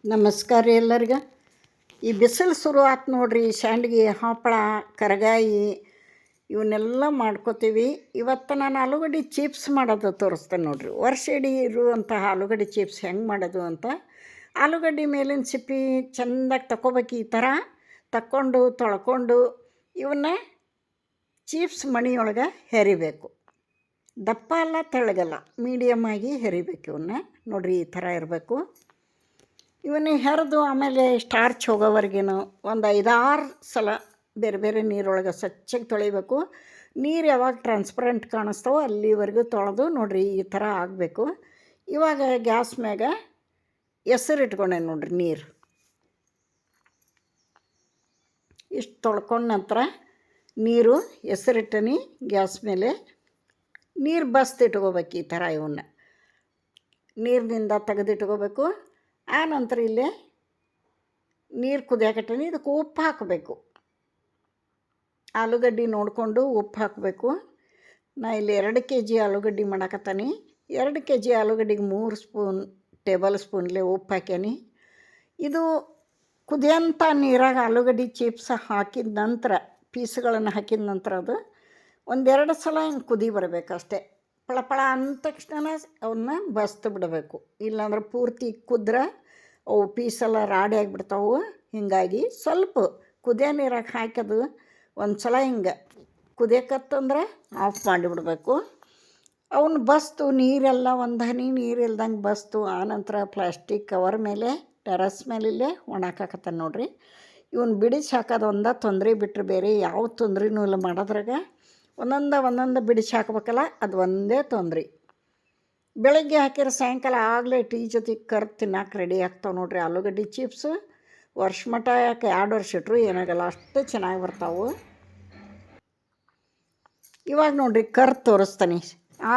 ನಮಸ್ಕಾರ ರೀ ಎಲ್ಲರಿಗೆ. ಈ ಬಿಸಿಲು ಶುರು ಆತು ನೋಡ್ರಿ. ಸಂಡ್ಗೆ, ಹಪ್ಪಳ, ಕರಗಾಯಿ ಇವನ್ನೆಲ್ಲ ಮಾಡ್ಕೋತೀವಿ. ಇವತ್ತು ನಾನು ಆಲೂಗಡ್ಡೆ ಚಿಪ್ಸ್ ಮಾಡೋದು ತೋರಿಸ್ತೇನೆ ನೋಡಿರಿ. ವರ್ಷ ಇಡೀ ಇರುವಂತಹ ಆಲೂಗಡ್ಡೆ ಚಿಪ್ಸ್ ಹೆಂಗೆ ಮಾಡೋದು ಅಂತ. ಆಲೂಗಡ್ಡೆ ಮೇಲಿನ ಸಿಪ್ಪಿ ಚೆಂದಾಗಿ ತಗೋಬೇಕು. ಈ ಥರ ತಕ್ಕೊಂಡು ತೊಳ್ಕೊಂಡು ಇವನ್ನ ಚಿಪ್ಸ್ ಮಣಿಯೊಳಗೆ ಹೆರಿಬೇಕು. ದಪ್ಪ ಅಲ್ಲ ತೆಳ್ಳಗಲ್ಲ, ಮೀಡಿಯಮ್ ಆಗಿ ಹೆರಿಬೇಕು. ಇವನ್ನ ನೋಡಿರಿ ಈ ಥರ ಇರಬೇಕು. ಇವನ್ನ ಹೆರಿದು ಆಮೇಲೆ ಸ್ಟಾರ್ಚ್ ಹೋಗೋವರೆಗೇನು ಒಂದು 5-6 ಸಲ ಬೇರೆ ಬೇರೆ ನೀರೊಳಗೆ ಸ್ವಚ್ಛಗೆ ತೊಳಿಬೇಕು. ನೀರು ಯಾವಾಗ ಟ್ರಾನ್ಸ್ಪರೆಂಟ್ ಕಾಣಿಸ್ತಾವೋ ಅಲ್ಲಿವರೆಗೂ ತೊಳೆದು ನೋಡಿರಿ ಈ ಥರ ಆಗಬೇಕು. ಇವಾಗ ಗ್ಯಾಸ್ ಮ್ಯಾಗ ಹೆಸರು ಇಟ್ಕೊಂಡೆ ನೋಡಿರಿ. ನೀರು ಇಷ್ಟು ತೊಳ್ಕೊಂಡ ನಂತರ ನೀರು ಹೆಸರಿಟ್ಟನಿ ಗ್ಯಾಸ್ ಮೇಲೆ. ನೀರು ಬಸ್ತಿಟ್ಕೋಬೇಕು ಈ ಥರ. ಇವನ್ನ ನೀರಿನಿಂದ ತೆಗೆದಿಟ್ಕೋಬೇಕು. ಆ ನಂತರ ಇಲ್ಲೇ ನೀರು ಕುದಿಯಾಕಟ್ಟನಿ. ಇದಕ್ಕೆ ಉಪ್ಪು ಹಾಕಬೇಕು. ಆಲೂಗಡ್ಡೆ ನೋಡಿಕೊಂಡು ಉಪ್ಪು ಹಾಕಬೇಕು. ನಾ ಇಲ್ಲಿ 2 kg ಆಲೂಗಡ್ಡೆ ಮಾಡಾಕತ್ತಾನೆ. 2 kg ಆಲೂಗಡ್ಡೆಗೆ 3 ಟೇಬಲ್ ಸ್ಪೂನ್ಲೆ ಉಪ್ಪು ಹಾಕ್ಯಾನಿ. ಇದು ಕುದಿಯೋಂಥ ನೀರಾಗ ಆಲೂಗಡ್ಡೆ ಚಿಪ್ಸ್ ಹಾಕಿದ ನಂತರ, ಪೀಸ್ಗಳನ್ನು ಹಾಕಿದ ನಂತರ ಅದು 1-2 ಸಲ ಹಿಂಗೆ ಕುದಿ ಬರಬೇಕು ಅಷ್ಟೇ. ಪಳಪಳ ಅಂದ ತಕ್ಷಣ ಅವನ್ನ ಬಸ್ತು ಬಿಡಬೇಕು. ಇಲ್ಲಾಂದ್ರೆ ಪೂರ್ತಿ ಕುದ್ರೆ ಅವು ಪೀಸೆಲ್ಲ ರಾಡಿ ಆಗಿಬಿಡ್ತಾವೆ. ಹೀಗಾಗಿ ಸ್ವಲ್ಪ ಕುದಿಯೋ ನೀರಾಗ ಹಾಕೋದು ಒಂದು ಸಲ ಹಿಂಗೆ ಕುದಿಯಕತ್ತಂದ್ರೆ ಆಫ್ ಮಾಡಿಬಿಡ್ಬೇಕು. ಅವನ್ನ ಬಸ್ತು ನೀರೆಲ್ಲ ಒಂದು ಹನಿ ನೀರು ಇಲ್ದಂಗೆ ಬಸ್ತು. ಆನಂತರ ಪ್ಲಾಸ್ಟಿಕ್ ಕವರ್ ಮೇಲೆ ಟೆರಸ್ ಮೇಲಿಲ್ಲೇ ಒಣಗಾಕತ್ತಾನೆ ನೋಡಿರಿ. ಇವನ್ನ ಬಿಡಿಸಿ ಹಾಕೋದು ಒಂದೇ ತೊಂದರೆ ಬಿಟ್ಟರೆ ಬೇರೆ ಯಾವ ತೊಂದರೆನೂ ಇಲ್ಲ ಮಾಡೋದ್ರಾಗ. ಒಂದೊಂದು ಬಿಡಿಸಿ ಹಾಕ್ಬೇಕಲ್ಲ, ಅದು ಒಂದೇ ತೊಂದರೆ. ಬೆಳಗ್ಗೆ ಹಾಕಿರೋ ಸಾಯಂಕಾಲ ಆಗಲೇ ಟೀ ಜೊತೆ ಕರ್ದು ತಿನ್ನಕ್ಕೆ ರೆಡಿ ಆಗ್ತಾವೆ ನೋಡಿರಿ ಆಲೂಗಡ್ಡೆ ಚಿಪ್ಸು. ವರ್ಷ ಮಟ್ಟ ಯಾಕೆ 2 ವರ್ಷ ಇಟ್ಟರು ಏನಾಗಲ್ಲ, ಅಷ್ಟು ಚೆನ್ನಾಗಿ ಬರ್ತಾವೆ. ಇವಾಗ ನೋಡಿರಿ ಕರ್ದು ತೋರಿಸ್ತಾನೆ.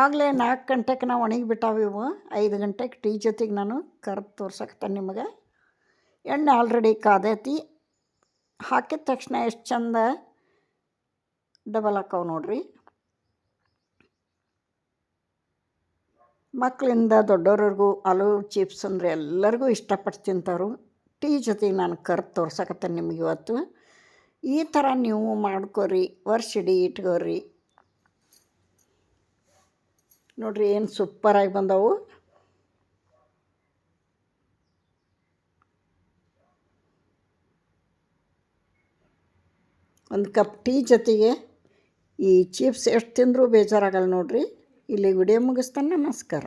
ಆಗಲೇ 4 ಗಂಟೆಗೆ ನಾವು ಒಣಗಿಬಿಟ್ಟಾವೆ ಇವು. 5 ಗಂಟೆಗೆ ಟೀ ಜೊತೆಗೆ ನಾನು ಕರ್ದು ತೋರ್ಸಕ್ತಾನೆ ನಿಮಗೆ. ಎಣ್ಣೆ ಆಲ್ರೆಡಿ ಕಾದೈತಿ. ಹಾಕಿದ ತಕ್ಷಣ ಎಷ್ಟು ಚಂದ ಡಬಲ್ ಹಾಕವು ನೋಡಿರಿ. ಮಕ್ಕಳಿಂದ ದೊಡ್ಡವ್ರಿಗೂ ಆಲೂ ಚಿಪ್ಸ್ ಅಂದರೆ ಎಲ್ಲರಿಗೂ ಇಷ್ಟಪಟ್ಟು ತಿಂತಾರು. ಟೀ ಜೊತೆಗೆ ನಾನು ಕರ್ದು ತೋರ್ಸಕತ್ತೇನೆ ನಿಮಗೆ ಇವತ್ತು. ಈ ಥರ ನೀವು ಮಾಡ್ಕೊರಿ, ವರ್ಷ ಇಡೀ ಇಟ್ಕೋರಿ. ನೋಡಿರಿ ಏನು ಸೂಪರಾಗಿ ಬಂದವು. ಒಂದು ಕಪ್ ಟೀ ಜೊತೆಗೆ ಈ ಚಿಪ್ಸ್ ಎಷ್ಟು ತಿಂದರೂ ಬೇಜಾರಾಗಲ್ಲ ನೋಡಿರಿ. ಇಲ್ಲಿ ವಿಡಿಯೋ ಮುಗಿಸ್ತಾನೆ. ನಮಸ್ಕಾರ.